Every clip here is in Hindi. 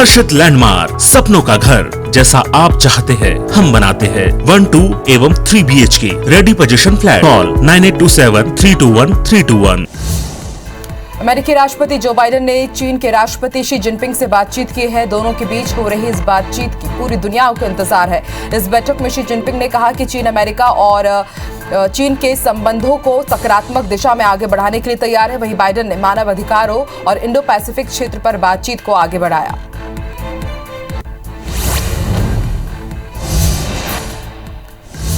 आकर्षित लैंडमार्क, सपनों का घर जैसा आप चाहते हैं हम बनाते हैं। 1, 2 एवं 3 BHK ready position flat. Call 9827321321। अमेरिकी राष्ट्रपति जो बाइडेन ने चीन के राष्ट्रपति शी जिनपिंग से बातचीत की है। दोनों के बीच हो रही इस बातचीत की पूरी दुनिया को इंतजार है। इस बैठक में शी जिनपिंग ने कहा कि चीन अमेरिका और चीन के संबंधों को सकारात्मक दिशा में आगे बढ़ाने के लिए तैयार है। वहीं बाइडेन ने मानव अधिकारों और इंडो पैसिफिक क्षेत्र पर बातचीत को आगे बढ़ाया।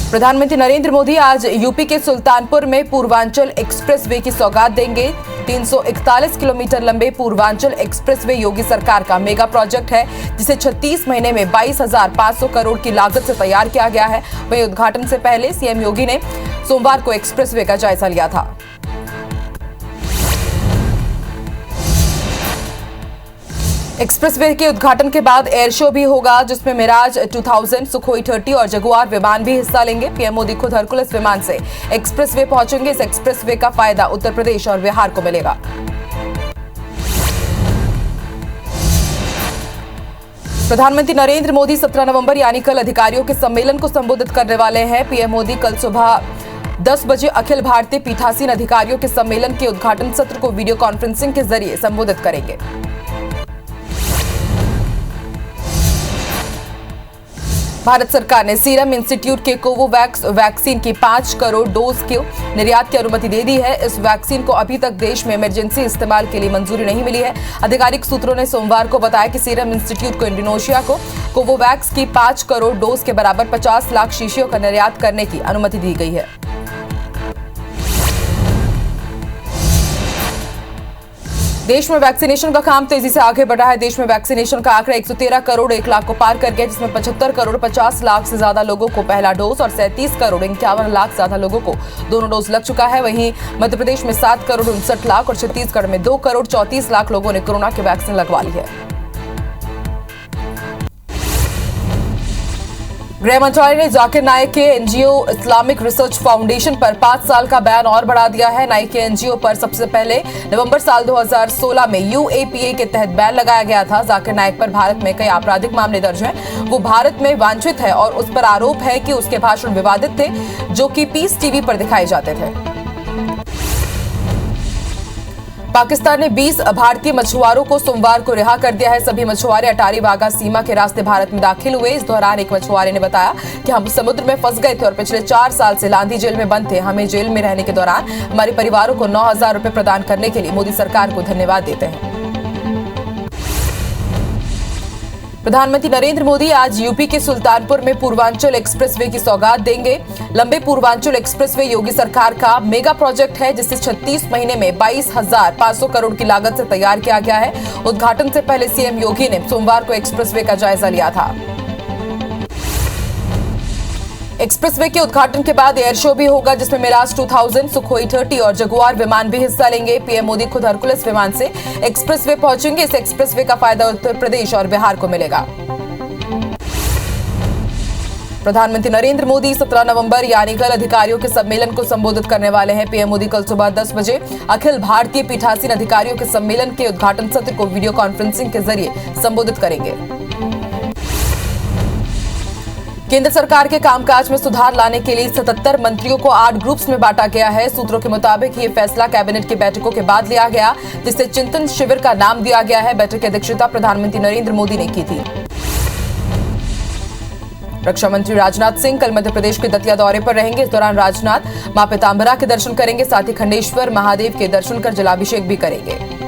प्रधानमंत्री नरेंद्र मोदी आज यूपी के सुल्तानपुर में पूर्वांचल एक्सप्रेसवे की सौगात देंगे। 341 किलोमीटर लंबे पूर्वांचल एक्सप्रेसवे योगी सरकार का मेगा प्रोजेक्ट है, जिसे 36 महीने में 22,500 करोड़ की लागत से तैयार किया गया है। वहीं उद्घाटन से पहले सीएम योगी ने सोमवार को एक्सप्रेसवे का जायजा लिया था। एक्सप्रेसवे के उद्घाटन के बाद एयर शो भी होगा, जिसमें मिराज 2000, सुखोई 30 और जगुआर विमान भी हिस्सा लेंगे। पीएम मोदी खुद हरकुलस विमान से एक्सप्रेसवे पहुंचेंगे। इस एक्सप्रेसवे का फायदा उत्तर प्रदेश और बिहार को मिलेगा। प्रधानमंत्री नरेंद्र मोदी 17 नवंबर यानी कल अधिकारियों के सम्मेलन को संबोधित करने वाले हैं। पीएम मोदी कल सुबह 10 बजे अखिल भारतीय पीठासीन अधिकारियों के सम्मेलन के उद्घाटन सत्र को वीडियो कॉन्फ्रेंसिंग के जरिए संबोधित करेंगे। भारत सरकार ने सीरम इंस्टीट्यूट के कोवोवैक्स वैक्सीन की 5 करोड़ डोज के निर्यात की अनुमति दे दी है। इस वैक्सीन को अभी तक देश में इमरजेंसी इस्तेमाल के लिए मंजूरी नहीं मिली है। आधिकारिक सूत्रों ने सोमवार को बताया कि सीरम इंस्टीट्यूट को इंडोनेशिया को कोवोवैक्स की 5 करोड़ डोज के बराबर 50 लाख शीशियों का निर्यात करने की अनुमति दी गई है। देश में वैक्सीनेशन का काम तेजी से आगे बढ़ा है। देश में वैक्सीनेशन का आंकड़ा 113 करोड़ 1 लाख को पार कर गया, जिसमें 75 करोड़ 50 लाख से ज्यादा लोगों को पहला डोज और 37 करोड़ 51 लाख से ज्यादा लोगों को दोनों डोज लग चुका है। वहीं मध्य प्रदेश में 7 करोड़ 59 लाख और छत्तीसगढ़ में 2 करोड़ 34 लाख लोगों ने कोरोना की वैक्सीन लगवा ली है। गृह मंत्रालय ने जाकिर नाइक के एनजीओ इस्लामिक रिसर्च फाउंडेशन पर 5 साल का बैन और बढ़ा दिया है। नाइक के एनजीओ पर सबसे पहले नवंबर साल 2016 में यूएपीए के तहत बैन लगाया गया था। जाकिर नाइक पर भारत में कई आपराधिक मामले दर्ज हैं। वो भारत में वांछित है और उस पर आरोप है कि उसके भाषण विवादित थे, जो कि पीस टीवी पर दिखाए जाते थे। पाकिस्तान ने 20 भारतीय मछुआरों को सोमवार को रिहा कर दिया है। सभी मछुआरे अटारी वाघा सीमा के रास्ते भारत में दाखिल हुए। इस दौरान एक मछुआरे ने बताया कि हम समुद्र में फंस गए थे और पिछले 4 साल से लांधी जेल में बंद थे। हमें जेल में रहने के दौरान हमारे परिवारों को 9,000 रुपए प्रदान करने के लिए मोदी सरकार को धन्यवाद देते हैं। प्रधानमंत्री नरेंद्र मोदी आज यूपी के सुल्तानपुर में पूर्वांचल एक्सप्रेसवे की सौगात देंगे। लंबे पूर्वांचल एक्सप्रेसवे योगी सरकार का मेगा प्रोजेक्ट है, जिसे 36 महीने में 22,500 करोड़ की लागत से तैयार किया गया है। उद्घाटन से पहले सीएम योगी ने सोमवार को एक्सप्रेसवे का जायजा लिया था। एक्सप्रेसवे के उद्घाटन के बाद एयर शो भी होगा, जिसमें मिराज 2000, सुखोई 30 और जगुआर विमान भी हिस्सा लेंगे। पीएम मोदी खुद हरकुलस विमान से एक्सप्रेसवे पहुंचेंगे। इस एक्सप्रेसवे का फायदा उत्तर प्रदेश और बिहार को मिलेगा। प्रधानमंत्री नरेंद्र मोदी 17 नवंबर यानी कल अधिकारियों के सम्मेलन को संबोधित करने वाले हैं। पीएम मोदी कल सुबह 10 बजे अखिल भारतीय पीठासीन अधिकारियों के सम्मेलन के उद्घाटन सत्र को वीडियो कॉन्फ्रेंसिंग के जरिए संबोधित करेंगे। केंद्र सरकार के कामकाज में सुधार लाने के लिए 77 मंत्रियों को 8 ग्रुप्स में बांटा गया है। सूत्रों के मुताबिक ये फैसला कैबिनेट की बैठकों के बाद लिया गया, जिसे चिंतन शिविर का नाम दिया गया है। बैठक की अध्यक्षता प्रधानमंत्री नरेंद्र मोदी ने की थी। रक्षा मंत्री राजनाथ सिंह कल मध्य प्रदेश के दतिया दौरे पर रहेंगे। इस दौरान राजनाथ मां पीतांबरा के दर्शन करेंगे, साथ ही खंडेश्वर महादेव के दर्शन कर जलाभिषेक भी करेंगे।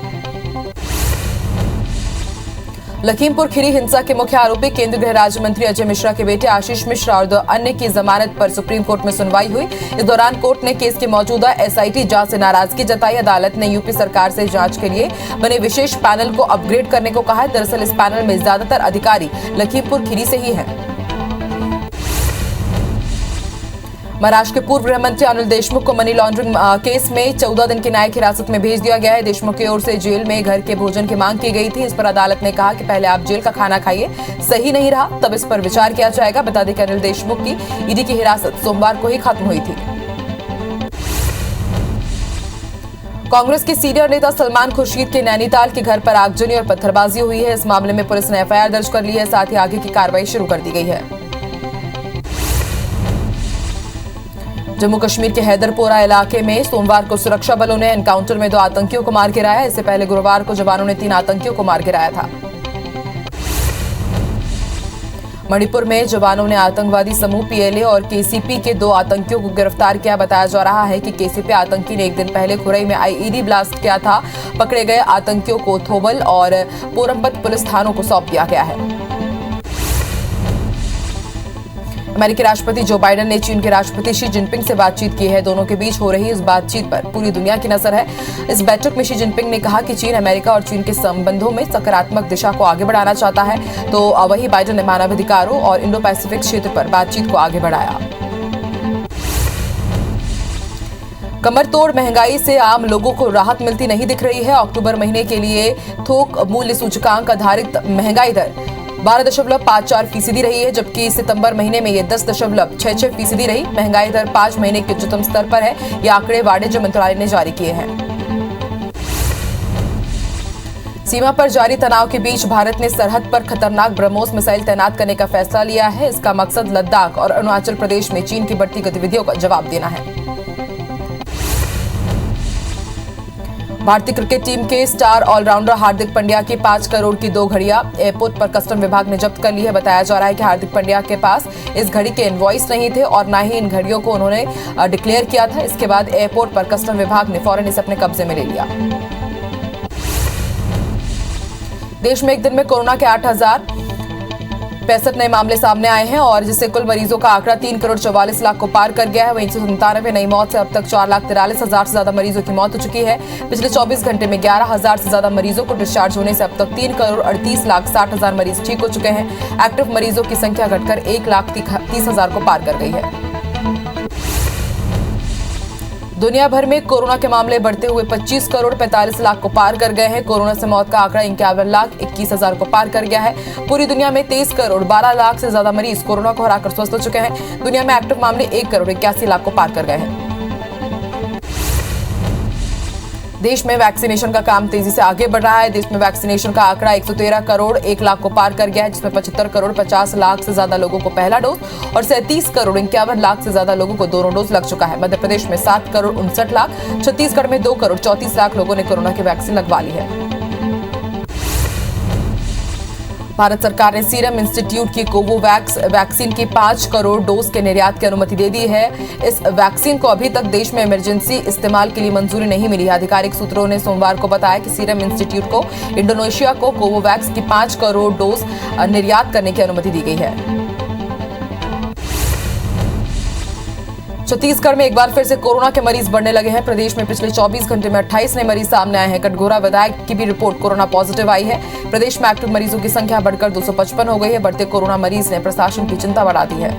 लखीमपुर खीरी हिंसा के मुख्य आरोपी केंद्रीय गृह राज्य मंत्री अजय मिश्रा के बेटे आशीष मिश्रा और 2 अन्य की जमानत पर सुप्रीम कोर्ट में सुनवाई हुई। इस दौरान कोर्ट ने केस के मौजूदा एसआईटी जांच से नाराजगी जताई। अदालत ने यूपी सरकार से जांच के लिए बने विशेष पैनल को अपग्रेड करने को कहा है। दरअसल इस पैनल में ज्यादातर अधिकारी लखीमपुर खीरी से ही हैं। महाराष्ट्र के पूर्व गृह मंत्री अनिल देशमुख को मनी लॉन्ड्रिंग केस में 14 दिन की न्यायिक हिरासत में भेज दिया गया है। देशमुख की ओर से जेल में घर के भोजन की मांग की गई थी। इस पर अदालत ने कहा कि पहले आप जेल का खाना खाइए, सही नहीं रहा तब इस पर विचार किया जाएगा। बता दें कि अनिल देशमुख की ईडी की हिरासत सोमवार को ही खत्म हुई थी। कांग्रेस के सीनियर नेता सलमान खुर्शीद के नैनीताल के घर पर आगजनी और पत्थरबाजी हुई है। इस मामले में पुलिस ने एफआईआर दर्ज कर ली है, साथ ही आगे की कार्रवाई शुरू कर दी गई है। जम्मू कश्मीर के हैदरपोरा इलाके में सोमवार को सुरक्षा बलों ने एनकाउंटर में 2 आतंकियों को मार गिराया। इससे पहले गुरुवार को जवानों ने 3 आतंकियों को मार गिराया था। मणिपुर में जवानों ने आतंकवादी समूह पीएलए और केसीपी के 2 आतंकियों को गिरफ्तार किया। बताया जा रहा है कि केसीपी आतंकी ने एक दिन पहले खुरई में आईईडी ब्लास्ट किया था। पकड़े गए आतंकियों को थोबल और पोरंपत पुलिस थानों को सौंप दिया गया है। अमेरिकी राष्ट्रपति जो बाइडेन ने चीन के राष्ट्रपति शी जिनपिंग से बातचीत की है। दोनों के बीच हो रही इस बातचीत पर पूरी दुनिया की नजर है। इस बैठक में शी जिनपिंग ने कहा कि चीन अमेरिका और चीन के संबंधों में सकारात्मक दिशा को आगे बढ़ाना चाहता है, तो वहीं बाइडेन ने मानवाधिकारों और इंडो पैसिफिक क्षेत्र पर बातचीत को आगे बढ़ाया। कमर तोड़ महंगाई से आम लोगों को राहत मिलती नहीं दिख रही है। अक्टूबर महीने के लिए थोक मूल्य सूचकांक आधारित महंगाई दर 12.54% रही है, जबकि सितंबर महीने में ये 10.66% रही। महंगाई दर 5 महीने के उच्चतम स्तर पर है। ये आंकड़े वाणिज्य मंत्रालय ने जारी किए हैं। सीमा पर जारी तनाव के बीच भारत ने सरहद पर खतरनाक ब्रह्मोस मिसाइल तैनात करने का फैसला लिया है। इसका मकसद लद्दाख और अरुणाचल प्रदेश में चीन की बढ़ती गतिविधियों का जवाब देना है। भारतीय क्रिकेट टीम के स्टार ऑलराउंडर हार्दिक पांड्या की 5 करोड़ की 2 घड़ियां एयरपोर्ट पर कस्टम विभाग ने जब्त कर ली है। बताया जा रहा है कि हार्दिक पांड्या के पास इस घड़ी के इनवॉइस नहीं थे और न ही इन घड़ियों को उन्होंने डिक्लेयर किया था। इसके बाद एयरपोर्ट पर कस्टम विभाग ने फौरन इसे अपने कब्जे में ले लिया। देश में एक दिन में कोरोना के 8,065 नए मामले सामने आए हैं और जिससे कुल मरीजों का आंकड़ा 3,44,00,000 को पार कर गया है। वहीं 197 नई मौत से अब तक 4,43,000 से ज्यादा मरीजों की मौत हो चुकी है। पिछले 24 घंटे में 11,000 से ज्यादा मरीजों को डिस्चार्ज होने से अब तक 3,38,60,000 मरीज ठीक हो चुके हैं। एक्टिव मरीजों की संख्या घटकर 1,30,000 को पार कर गई है। दुनिया भर में कोरोना के मामले बढ़ते हुए 25,45,00,000 को पार कर गए हैं। कोरोना से मौत का आंकड़ा 51,21,000 को पार कर गया है। पूरी दुनिया में 23,12,00,000 से ज्यादा मरीज कोरोना को हराकर स्वस्थ हो चुके हैं। दुनिया में एक्टिव मामले 1,81,00,000 को पार कर गए हैं। देश में वैक्सीनेशन का काम तेजी से आगे बढ़ रहा है। देश में वैक्सीनेशन का आंकड़ा 113 करोड़ 1 लाख को पार कर गया है, जिसमें 75 करोड़ 50 लाख से ज्यादा लोगों को पहला डोज और 37 करोड़ 51 लाख से ज्यादा लोगों को दोनों डोज लग चुका है। मध्य प्रदेश में 7 करोड़ 59 लाख, छत्तीसगढ़ में 2 करोड़ 34 लाख लोगों ने कोरोना की वैक्सीन लगवा ली है। भारत सरकार ने सीरम इंस्टीट्यूट की कोवोवैक्स वैक्सीन की 5 करोड़ डोज के निर्यात की अनुमति दे दी है। इस वैक्सीन को अभी तक देश में इमरजेंसी इस्तेमाल के लिए मंजूरी नहीं मिली है। आधिकारिक सूत्रों ने सोमवार को बताया कि सीरम इंस्टीट्यूट को इंडोनेशिया को कोवोवैक्स की 5 करोड़ डोज निर्यात करने की अनुमति दी गई है। छत्तीसगढ़ में एक बार फिर से कोरोना के मरीज बढ़ने लगे हैं। प्रदेश में पिछले 24 घंटे में 28 नए मरीज सामने आए हैं। कटघोरा विधायक की भी रिपोर्ट कोरोना पॉजिटिव आई है। प्रदेश में एक्टिव मरीजों की संख्या बढ़कर 255 हो गई है। बढ़ते कोरोना मरीज ने प्रशासन की चिंता बढ़ा दी है।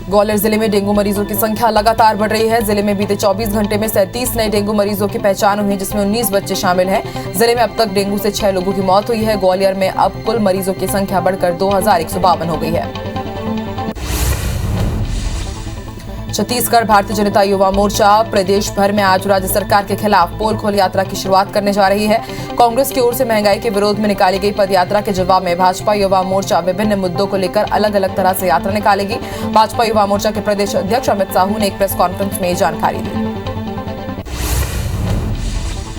ग्वालियर जिले में डेंगू मरीजों की संख्या लगातार बढ़ रही है। जिले में बीते 24 घंटे में 37 नए डेंगू मरीजों की पहचान हुई, जिसमें 19 बच्चे शामिल हैं। जिले में अब तक डेंगू से 6 लोगों की मौत हुई है। ग्वालियर में अब कुल मरीजों की संख्या बढ़कर 2,152 हो गई है। छत्तीसगढ़ भारतीय जनता युवा मोर्चा प्रदेश भर में आज राज्य सरकार के खिलाफ पोल खोल यात्रा की शुरुआत करने जा रही है। कांग्रेस की ओर से महंगाई के विरोध में निकाली गई पदयात्रा के जवाब में भाजपा युवा मोर्चा विभिन्न मुद्दों को लेकर अलग अलग तरह से यात्रा निकालेगी। भाजपा युवा मोर्चा के प्रदेश अध्यक्ष अमित साहू ने एक प्रेस कॉन्फ्रेंस में ये जानकारी दी।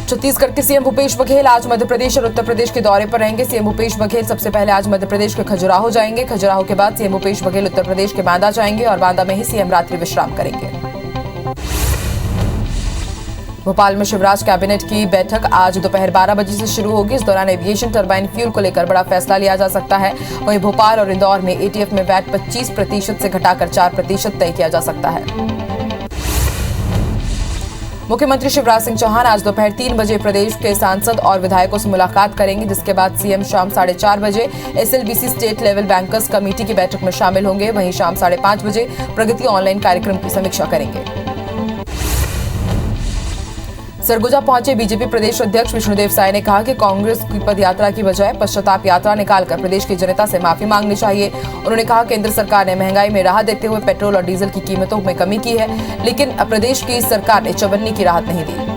छत्तीसगढ़ के सीएम भूपेश बघेल आज मध्य प्रदेश और उत्तर प्रदेश के दौरे पर रहेंगे। सीएम भूपेश बघेल सबसे पहले आज मध्य प्रदेश के खजुराहो जाएंगे। खजुराहो के बाद सीएम भूपेश बघेल उत्तर प्रदेश के बांदा जाएंगे और बांदा में ही सीएम रात्रि विश्राम करेंगे। भोपाल में शिवराज कैबिनेट की बैठक आज दोपहर 12 बजे से शुरू होगी। इस दौरान एविएशन टरबाइन फ्यूल को लेकर बड़ा फैसला लिया जा सकता है। वहीं भोपाल और इंदौर में एटीएफ में वैट 25% से घटाकर 4% तय किया जा सकता है। मुख्यमंत्री शिवराज सिंह चौहान आज दोपहर 3 बजे प्रदेश के सांसद और विधायकों से मुलाकात करेंगे, जिसके बाद सीएम शाम 4:30 बजे SLBC state level bankers committee की बैठक में शामिल होंगे। वहीं शाम 5:30 बजे प्रगति ऑनलाइन कार्यक्रम की समीक्षा करेंगे। सरगुजा पहुंचे बीजेपी प्रदेश अध्यक्ष विष्णुदेव साय ने कहा कि कांग्रेस की पदयात्रा की बजाय पश्चाताप यात्रा निकालकर प्रदेश की जनता से माफी मांगनी चाहिए। उन्होंने कहा केंद्र सरकार ने महंगाई में राहत देते हुए पेट्रोल और डीजल की कीमतों में कमी की है, लेकिन प्रदेश की सरकार ने चवन्नी की राहत नहीं दी।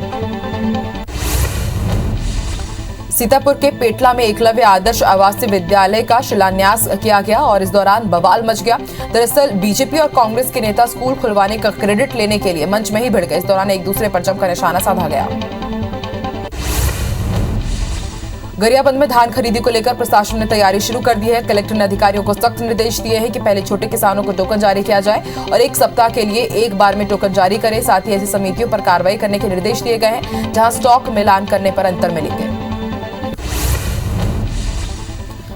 सीतापुर के पेटला में एकलव्य आदर्श आवासीय विद्यालय का शिलान्यास किया गया और इस दौरान बवाल मच गया। दरअसल बीजेपी और कांग्रेस के नेता स्कूल खुलवाने का क्रेडिट लेने के लिए मंच में ही भिड़ गए। इस दौरान एक दूसरे पर जमकर निशाना साधा गया। गरियाबंद में धान खरीदी को लेकर प्रशासन ने तैयारी शुरू कर दी है। कलेक्टर ने अधिकारियों को सख्त निर्देश दिए हैं कि पहले छोटे किसानों को टोकन जारी किया जाए और 1 सप्ताह के लिए एक बार में टोकन जारी करें। साथ ही ऐसी समितियों पर कार्रवाई करने के निर्देश दिए गए हैं जहां स्टॉक मिलान करने पर अंतर मिलेंगे।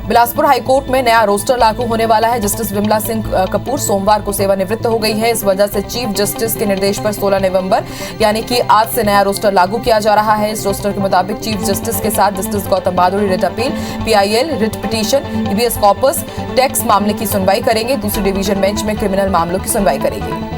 बिलासपुर हाईकोर्ट में नया रोस्टर लागू होने वाला है। जस्टिस विमला सिंह कपूर सोमवार को सेवानिवृत्त हो गई है। इस वजह से चीफ जस्टिस के निर्देश पर 16 नवंबर यानी कि आज से नया रोस्टर लागू किया जा रहा है। इस रोस्टर के मुताबिक चीफ जस्टिस के साथ justice Gautam Bhaduri writ appeal, PIL, writ petition, EBS corpus, tax मामले की सुनवाई करेंगे। दूसरी डिवीजन बेंच में क्रिमिनल मामलों की सुनवाई करेगी।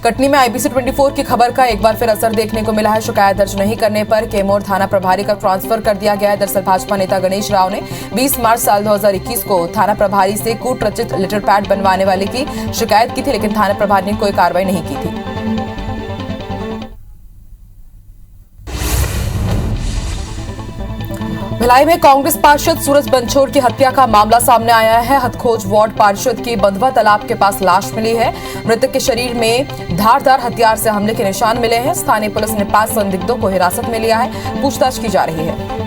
कटनी में आईबीसी 24 की खबर का एक बार फिर असर देखने को मिला है। शिकायत दर्ज नहीं करने पर कैमूर थाना प्रभारी का ट्रांसफर कर दिया गया है। दरअसल भाजपा नेता गणेश राव ने 20 मार्च साल 2021 को थाना प्रभारी से कूट रचित लेटर पैड बनवाने वाले की शिकायत की थी, लेकिन थाना प्रभारी ने कोई कार्रवाई नहीं की थी। भिलाई में कांग्रेस पार्षद सूरज बंछोर की हत्या का मामला सामने आया है। हथखोज वार्ड पार्षद की बंधवा तालाब के पास लाश मिली है। मृतक के शरीर में धारदार हथियार से हमले के निशान मिले हैं। स्थानीय पुलिस ने 5 संदिग्धों को हिरासत में लिया है, पूछताछ की जा रही है।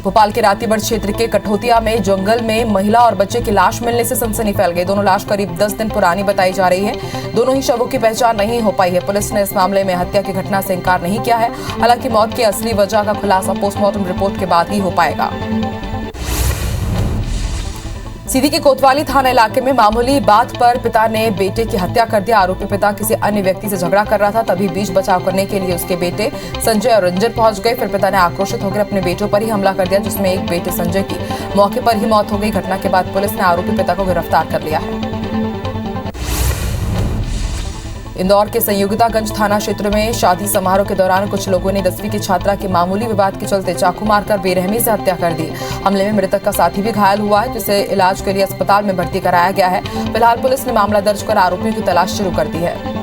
भोपाल के रातीबड़ क्षेत्र के कठोतिया में जंगल में महिला और बच्चे की लाश मिलने से सनसनी फैल गई। दोनों लाश करीब 10 दिन पुरानी बताई जा रही है। दोनों ही शवों की पहचान नहीं हो पाई है। पुलिस ने इस मामले में हत्या की घटना से इंकार नहीं किया है। हालांकि मौत की असली वजह का खुलासा पोस्टमार्टम रिपोर्ट के बाद ही हो पाएगा। सीधी के कोतवाली थाना इलाके में मामूली बात पर पिता ने बेटे की हत्या कर दिया। आरोपी पिता किसी अन्य व्यक्ति से झगड़ा कर रहा था, तभी बीच बचाव करने के लिए उसके बेटे संजय और रंजन पहुंच गए। फिर पिता ने आक्रोशित होकर अपने बेटों पर ही हमला कर दिया, जिसमें एक बेटे संजय की मौके पर ही मौत हो गई। घटना के बाद पुलिस ने आरोपी पिता को गिरफ्तार कर लिया है। इंदौर के संयुक्तागंज थाना क्षेत्र में शादी समारोह के दौरान कुछ लोगों ने 10वीं की छात्रा की मामूली विवाद के चलते चाकू मारकर बेरहमी से हत्या कर दी। हमले में मृतक का साथी भी घायल हुआ है, जिसे इलाज के लिए अस्पताल में भर्ती कराया गया है। फिलहाल पुलिस ने मामला दर्ज कर आरोपियों की तलाश शुरू कर दी है।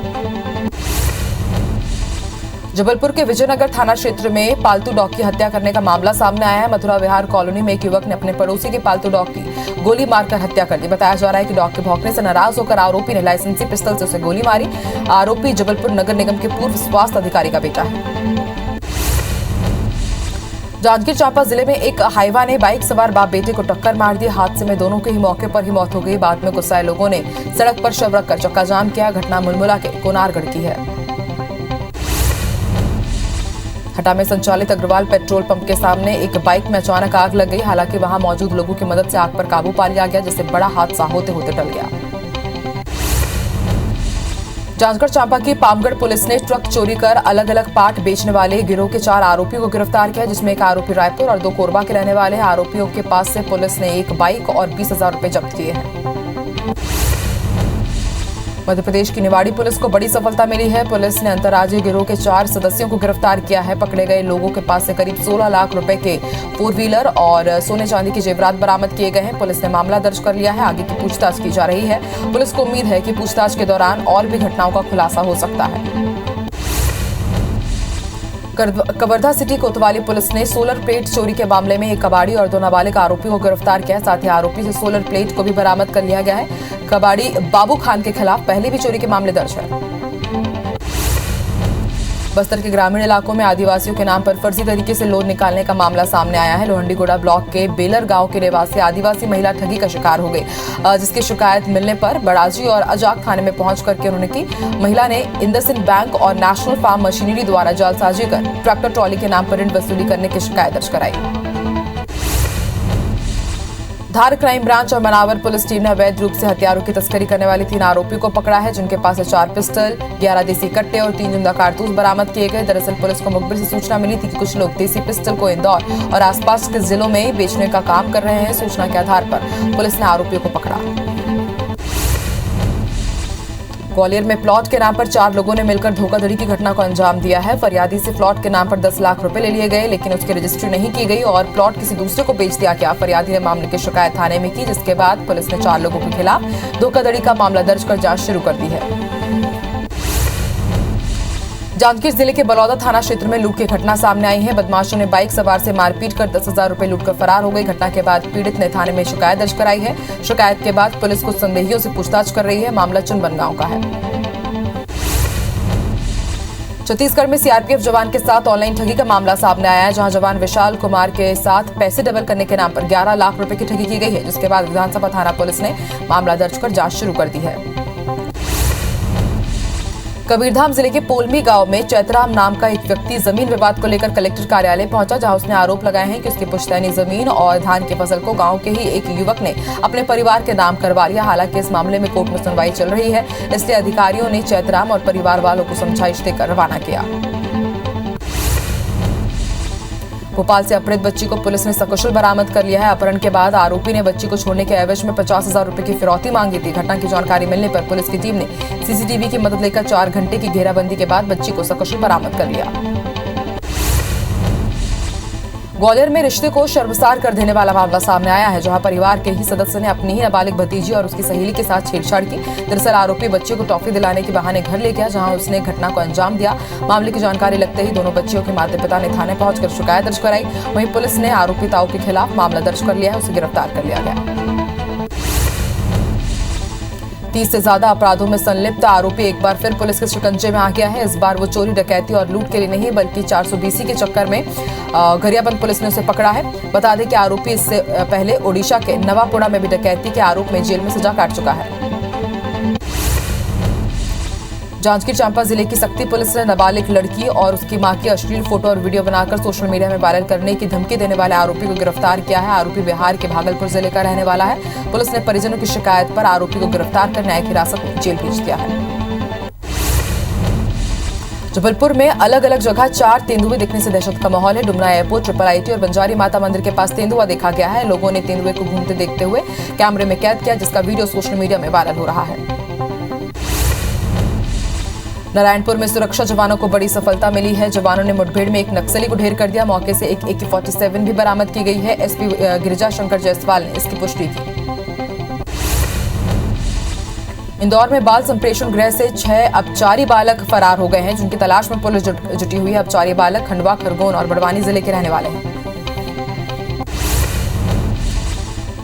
जबलपुर के विजयनगर थाना क्षेत्र में पालतू डॉग की हत्या करने का मामला सामने आया है। मथुरा विहार कॉलोनी में एक युवक ने अपने पड़ोसी के पालतू डॉग की गोली मारकर हत्या कर दी। बताया जा रहा है कि डॉग के भौंकने से नाराज होकर आरोपी ने लाइसेंसी पिस्टल से उसे गोली मारी। आरोपी जबलपुर नगर निगम के पूर्व स्वास्थ्य अधिकारी का बेटा है। जांजगीर चांपा जिले में एक हाईवा ने बाइक सवार बाप बेटे को टक्कर मार दी। हादसे में दोनों के ही मौके पर ही मौत हो गई। बाद में गुस्साए लोगों ने सड़क पर शव रखकर चक्का जाम किया। घटना मुलमुला के कोनारगढ़ की है। हटा में संचालित अग्रवाल पेट्रोल पंप के सामने एक बाइक में अचानक आग लग गई। हालांकि वहां मौजूद लोगों की मदद से आग पर काबू पा लिया गया, जिससे बड़ा हादसा होते होते टल गया। जांजगढ़ चांपा की पामगढ़ पुलिस ने ट्रक चोरी कर अलग अलग पार्ट बेचने वाले गिरोह के 4 आरोपियों को गिरफ्तार किया, जिसमें एक आरोपी रायपुर और 2 कोरबा के रहने वाले हैं। आरोपियों के पास से पुलिस ने एक बाइक और 20,000 रुपए जब्त किए हैं। मध्य प्रदेश की निवाड़ी पुलिस को बड़ी सफलता मिली है। पुलिस ने अंतर्राज्यीय गिरोह के 4 सदस्यों को गिरफ्तार किया है। पकड़े गए लोगों के पास से करीब 16 लाख रुपए के 4 व्हीलर और सोने चांदी के जेवरात बरामद किए गए हैं। पुलिस ने मामला दर्ज कर लिया है। आगे की पूछताछ की जा रही है। पुलिस को उम्मीद है कि पूछताछ के दौरान और भी घटनाओं का खुलासा हो सकता है। कवर्धा सिटी कोतवाली पुलिस ने सोलर प्लेट चोरी के मामले में एक कबाड़ी और 2 नाबालिग आरोपियों को गिरफ्तार किया है। साथ ही आरोपी से सोलर प्लेट को भी बरामद कर लिया गया है। कबाड़ी बाबू खान के खिलाफ पहले भी चोरी के मामले दर्ज है। बस्तर के ग्रामीण इलाकों में आदिवासियों के नाम पर फर्जी तरीके से लोन निकालने का मामला सामने आया है। लोहंडीगुड़ा ब्लॉक के बेलर गांव के निवासी आदिवासी महिला ठगी का शिकार हो गई, जिसकी शिकायत मिलने पर बड़ाजी और अजाक थाने में पहुंच करके उन्होंने की। महिला ने इंडसइंड बैंक और नेशनल फार्म मशीनरी द्वारा जालसाजी कर ट्रैक्टर ट्रॉली के नाम पर ऋण वसूली करने की शिकायत दर्ज कराई। धार क्राइम ब्रांच और मनावर पुलिस टीम ने अवैध रूप से हथियारों की तस्करी करने वाले 3 आरोपियों को पकड़ा है, जिनके पास से 4 पिस्टल, 11 देसी कट्टे और 3 जिंदा कारतूस बरामद किए गए। दरअसल पुलिस को मुखबिर से सूचना मिली थी कि कुछ लोग देसी पिस्टल को इंदौर और आसपास के जिलों में बेचने का काम कर रहे हैं। सूचना के आधार पर पुलिस ने आरोपियों को पकड़ा। ग्वालियर में प्लॉट के नाम पर 4 लोगों ने मिलकर धोखाधड़ी की घटना को अंजाम दिया है। फरियादी से प्लॉट के नाम पर 10 लाख रुपए ले लिए गए, लेकिन उसकी रजिस्ट्री नहीं की गई और प्लॉट किसी दूसरे को बेच दिया गया। फरियादी ने मामले की शिकायत थाने में की, जिसके बाद पुलिस ने 4 लोगों के खिलाफ धोखाधड़ी का मामला दर्ज कर जांच शुरू कर दी है। जांजगीर जिले के बलौदा थाना क्षेत्र में लूट की घटना सामने आई है। बदमाशों ने बाइक सवार से मारपीट कर 10,000 रुपए लूटकर फरार हो गई। घटना के बाद पीड़ित ने थाने में शिकायत दर्ज कराई है। शिकायत के बाद पुलिस कुछ संदेहियों से पूछताछ कर रही है। मामला चुनबनगांव का है। छत्तीसगढ़ में सीआरपीएफ जवान के साथ ऑनलाइन ठगी का मामला सामने आया है, जहां जवान विशाल कुमार के साथ पैसे डबल करने के नाम पर 11 लाख रुपए की ठगी की गई है, जिसके बाद विधानसभा थाना पुलिस ने मामला दर्ज कर जांच शुरू कर दी है। कबीरधाम जिले के पोलमी गांव में चैतराम नाम का एक व्यक्ति जमीन विवाद को लेकर कलेक्टर कार्यालय पहुंचा, जहां उसने आरोप लगाए हैं कि उसकी पुश्तैनी जमीन और धान की फसल को गांव के ही एक युवक ने अपने परिवार के नाम करवा लिया। हालांकि इस मामले में कोर्ट में सुनवाई चल रही है, इसलिए अधिकारियों ने चैतराम और परिवार वालों को समझाइश देकर रवाना किया। भोपाल से अपहृत बच्ची को पुलिस ने सकुशल बरामद कर लिया है। अपहरण के बाद आरोपी ने बच्ची को छोड़ने के एवज में 50,000 रुपए की फिरौती मांगी थी। घटना की जानकारी मिलने पर पुलिस की टीम ने सीसीटीवी की मदद लेकर 4 घंटे की घेराबंदी के बाद बच्ची को सकुशल बरामद कर लिया। ग्वालियर में रिश्ते को शर्मसार कर देने वाला मामला सामने आया है, जहां परिवार के ही सदस्य ने अपनी ही नाबालिग भतीजी और उसकी सहेली के साथ छेड़छाड़ की। दरअसल आरोपी बच्चे को टॉफी दिलाने के बहाने घर ले गया, जहां उसने घटना को अंजाम दिया। मामले की जानकारी लगते ही दोनों बच्चियों के माता पिता ने थाने पहुंचकर शिकायत दर्ज कराई। वहीं पुलिस ने आरोपी ताऊ के खिलाफ मामला दर्ज कर लिया है, उसे गिरफ्तार कर लिया गया। 30 से ज्यादा अपराधों में संलिप्त आरोपी एक बार फिर पुलिस के शिकंजे में आ गया है। इस बार वो चोरी, डकैती और लूट के लिए नहीं बल्कि 420 के चक्कर में गरियाबंद पुलिस ने उसे पकड़ा है। बता दें कि आरोपी इससे पहले ओडिशा के नवापुरा में भी डकैती के आरोप में जेल में सजा काट चुका है। जांजगीर चांपा जिले की सक्ती पुलिस ने नाबालिग लड़की और उसकी मां की अश्लील फोटो और वीडियो बनाकर सोशल मीडिया में वायरल करने की धमकी देने वाले आरोपी को गिरफ्तार किया है। आरोपी बिहार के भागलपुर जिले का रहने वाला है। पुलिस ने परिजनों की शिकायत पर आरोपी को गिरफ्तार कर न्यायिक हिरासत में जेल भेज दिया है। जबलपुर में अलग अलग जगह 4 तेंदुए दिखने से दहशत का माहौल है। डुमरा एयरपोर्ट, ट्रिपल आईटी और बंजारी माता मंदिर के पास तेंदुआ देखा गया है। लोगों ने तेंदुए को घूमते देखते हुए कैमरे में कैद किया, जिसका वीडियो सोशल मीडिया में वायरल हो रहा है। नारायणपुर में सुरक्षा जवानों को बड़ी सफलता मिली है। जवानों ने मुठभेड़ में एक नक्सली को ढेर कर दिया। मौके से एक AK-47 भी बरामद की गई है। एसपी गिरिजा शंकर जायसवाल ने इसकी पुष्टि की। इंदौर में बाल संप्रेषण गृह से 6 अपचारी बालक फरार हो गए हैं, जिनकी तलाश में पुलिस जुटी हुई है। अपचारी बालक खंडवा, खरगोन और बड़वानी जिले के रहने वाले हैं।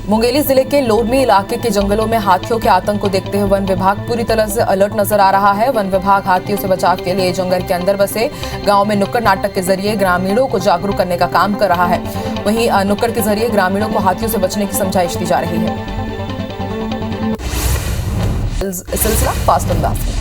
मुंगेली जिले के लोरमी इलाके के जंगलों में हाथियों के आतंक को देखते हुए वन विभाग पूरी तरह से अलर्ट नजर आ रहा है। वन विभाग हाथियों से बचाव के लिए जंगल के अंदर बसे गांव में नुक्कड़ नाटक के जरिए ग्रामीणों को जागरूक करने का काम कर रहा है। वहीं नुक्कड़ के जरिए ग्रामीणों को हाथियों से बचने की समझाइश दी जा रही है। सिलसिला फास्ट अंदाज में।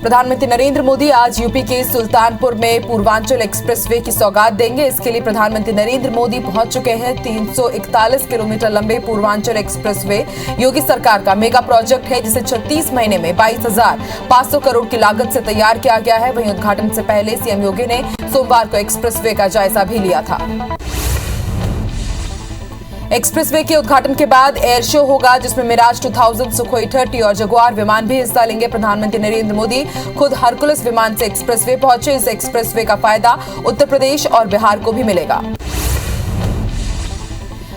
प्रधानमंत्री नरेंद्र मोदी आज यूपी के सुल्तानपुर में पूर्वांचल एक्सप्रेसवे की सौगात देंगे। इसके लिए प्रधानमंत्री नरेंद्र मोदी पहुंच चुके हैं। 341 किलोमीटर लंबे पूर्वांचल एक्सप्रेसवे योगी सरकार का मेगा प्रोजेक्ट है, जिसे 36 महीने में 22,500 करोड़ की लागत से तैयार किया गया है। वहीं उद्घाटन से पहले सीएम योगी ने सोमवार को एक्सप्रेसवे का जायजा भी लिया था। एक्सप्रेसवे के उद्घाटन के बाद एयर शो होगा, जिसमें मिराज 2000, सुखोई 30 और जगुआर विमान भी हिस्सा लेंगे। प्रधानमंत्री नरेंद्र मोदी खुद हरकुलस विमान से एक्सप्रेसवे पहुंचे। इस एक्सप्रेसवे का फायदा उत्तर प्रदेश और बिहार को भी मिलेगा।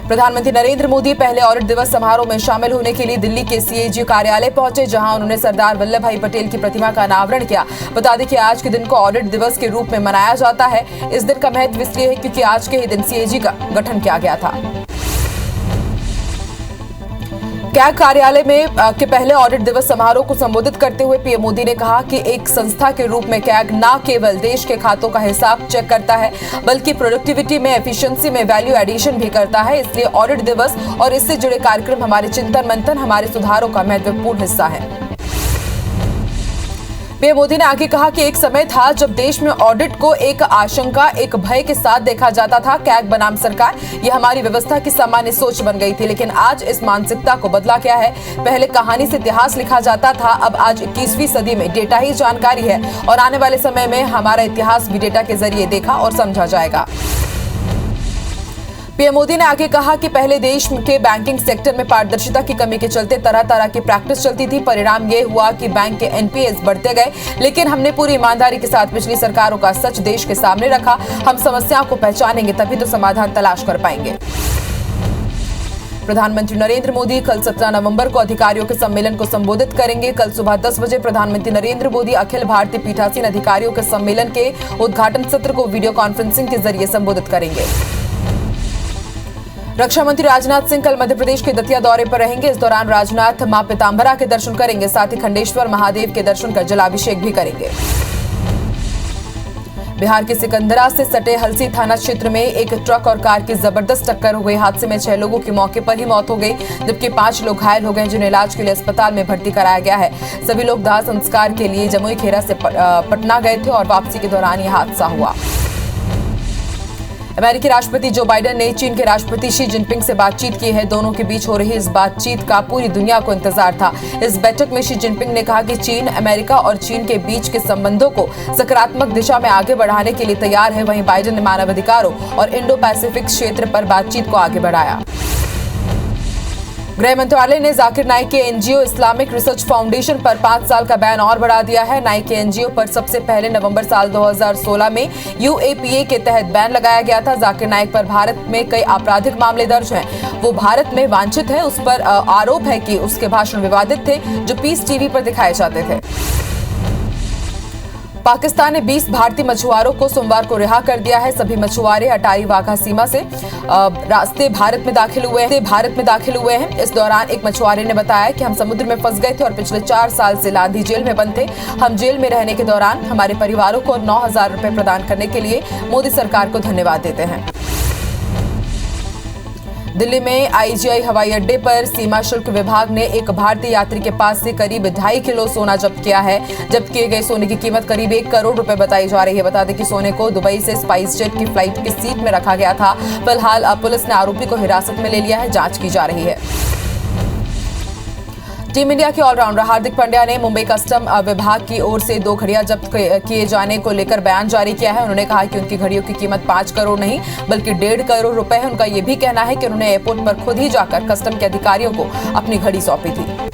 प्रधानमंत्री नरेंद्र मोदी पहले ऑडिट दिवस समारोह में शामिल होने के लिए दिल्ली के CAG कार्यालय पहुंचे, जहां उन्होंने सरदार वल्लभ भाई पटेल की प्रतिमा का अनावरण किया। बता दें कि आज के दिन को ऑडिट दिवस के रूप में मनाया जाता है। इस दिन का महत्व इसलिए है क्योंकि आज के ही दिन CAG का गठन किया गया था। कैग कार्यालय में के पहले ऑडिट दिवस समारोह को संबोधित करते हुए पीएम मोदी ने कहा कि एक संस्था के रूप में कैग न केवल देश के खातों का हिसाब चेक करता है, बल्कि प्रोडक्टिविटी में, एफिशिएंसी में वैल्यू एडिशन भी करता है। इसलिए ऑडिट दिवस और इससे जुड़े कार्यक्रम हमारे चिंतन मंथन, हमारे सुधारों का महत्वपूर्ण हिस्सा है। पीएम मोदी ने आगे कहा कि एक समय था जब देश में ऑडिट को एक आशंका, एक भय के साथ देखा जाता था। कैग बनाम सरकार, यह हमारी व्यवस्था की सामान्य सोच बन गई थी, लेकिन आज इस मानसिकता को बदला गया है। पहले कहानी से इतिहास लिखा जाता था, अब आज 21वीं सदी में डेटा ही जानकारी है और आने वाले समय में हमारा इतिहास भी डेटा के जरिए देखा और समझा जाएगा। पीएम मोदी ने आगे कहा कि पहले देश के बैंकिंग सेक्टर में पारदर्शिता की कमी के चलते तरह तरह की प्रैक्टिस चलती थी। परिणाम ये हुआ कि बैंक के एनपीएस बढ़ते गए, लेकिन हमने पूरी ईमानदारी के साथ पिछली सरकारों का सच देश के सामने रखा। हम समस्याओं को पहचानेंगे तभी तो समाधान तलाश कर पाएंगे। प्रधानमंत्री नरेंद्र मोदी कल 17 नवंबर को अधिकारियों के सम्मेलन को संबोधित करेंगे। कल सुबह 10 बजे प्रधानमंत्री नरेंद्र मोदी अखिल भारतीय पीठासीन अधिकारियों के सम्मेलन के उद्घाटन सत्र को वीडियो कॉन्फ्रेंसिंग के जरिए संबोधित करेंगे। रक्षा मंत्री राजनाथ सिंह कल मध्य प्रदेश के दतिया दौरे पर रहेंगे। इस दौरान राजनाथ मां पीतांबरा के दर्शन करेंगे, साथ ही खंडेश्वर महादेव के दर्शन कर जलाभिषेक भी करेंगे। बिहार के सिकंदरा से सटे हलसी थाना क्षेत्र में एक ट्रक और कार की जबरदस्त टक्कर हो गई। हादसे में 6 लोगों की मौके पर ही मौत हो गई, जबकि 5 लोग घायल हो गए, जिन्हें इलाज के लिए अस्पताल में भर्ती कराया गया है। सभी लोग दाह संस्कार के लिए जमुई खेरा से पटना गए थे और वापसी के दौरान यह हादसा हुआ। अमेरिकी राष्ट्रपति जो बाइडेन ने चीन के राष्ट्रपति शी जिनपिंग से बातचीत की है। दोनों के बीच हो रही इस बातचीत का पूरी दुनिया को इंतजार था। इस बैठक में शी जिनपिंग ने कहा कि चीन अमेरिका और चीन के बीच के संबंधों को सकारात्मक दिशा में आगे बढ़ाने के लिए तैयार है। वहीं बाइडेन ने मानवाधिकारों और इंडो पैसिफिक क्षेत्र पर बातचीत को आगे बढ़ाया। गृह मंत्रालय ने जाकिर नाइक के एनजीओ इस्लामिक रिसर्च फाउंडेशन पर 5 साल का बैन और बढ़ा दिया है। नाइक के एनजीओ पर सबसे पहले नवंबर साल 2016 में यूएपीए के तहत बैन लगाया गया था। जाकिर नाइक पर भारत में कई आपराधिक मामले दर्ज हैं। वो भारत में वांछित है। उस पर आरोप है कि उसके भाषण विवादित थे, जो पीस टीवी पर दिखाए जाते थे। पाकिस्तान ने 20 भारतीय मछुआरों को सोमवार को रिहा कर दिया है। सभी मछुआरे अटारी वाघा सीमा से रास्ते भारत में दाखिल हुए हैं। इस दौरान एक मछुआरे ने बताया कि हम समुद्र में फंस गए थे और पिछले 4 साल से लांधी जेल में बंद थे। हम जेल में रहने के दौरान हमारे परिवारों को 9,000 रुपए प्रदान करने के लिए मोदी सरकार को धन्यवाद देते हैं। दिल्ली में आईजीआई हवाई अड्डे पर सीमा शुल्क विभाग ने एक भारतीय यात्री के पास से करीब 2.5 किलो सोना जब्त किया है। जब्त किए गए सोने की कीमत करीब 1 करोड़ रुपए बताई जा रही है। बता दें कि सोने को दुबई से स्पाइस जेट की फ्लाइट की सीट में रखा गया था। फिलहाल पुलिस ने आरोपी को हिरासत में ले लिया है, जांच की जा रही है। टीम इंडिया के ऑलराउंडर हार्दिक पांड्या ने मुंबई कस्टम विभाग की ओर से 2 घड़ियां जब्त किए जाने को लेकर बयान जारी किया है। उन्होंने कहा कि उनकी घड़ियों की कीमत 5 करोड़ नहीं बल्कि 1.5 करोड़ रुपए है। उनका यह भी कहना है कि उन्होंने एयरपोर्ट पर खुद ही जाकर कस्टम के अधिकारियों को अपनी घड़ी सौंपी थी।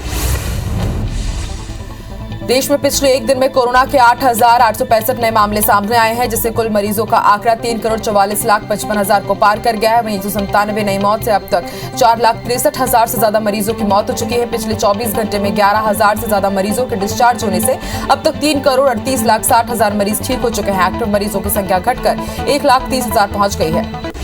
देश में पिछले एक दिन में कोरोना के 8,865 नए मामले सामने आए हैं, जिससे कुल मरीजों का आंकड़ा 3,44,55,000 को पार कर गया है। वहीं 197 नई मौत से अब तक 4,63,000 से ज्यादा मरीजों की मौत हो चुकी है। पिछले 24 घंटे में 11,000 से ज्यादा मरीजों के डिस्चार्ज होने से अब तक 3,38,60,000 मरीज ठीक हो चुके हैं। एक्टिव मरीजों की संख्या घटकर 1,30,000 पहुंच गई है।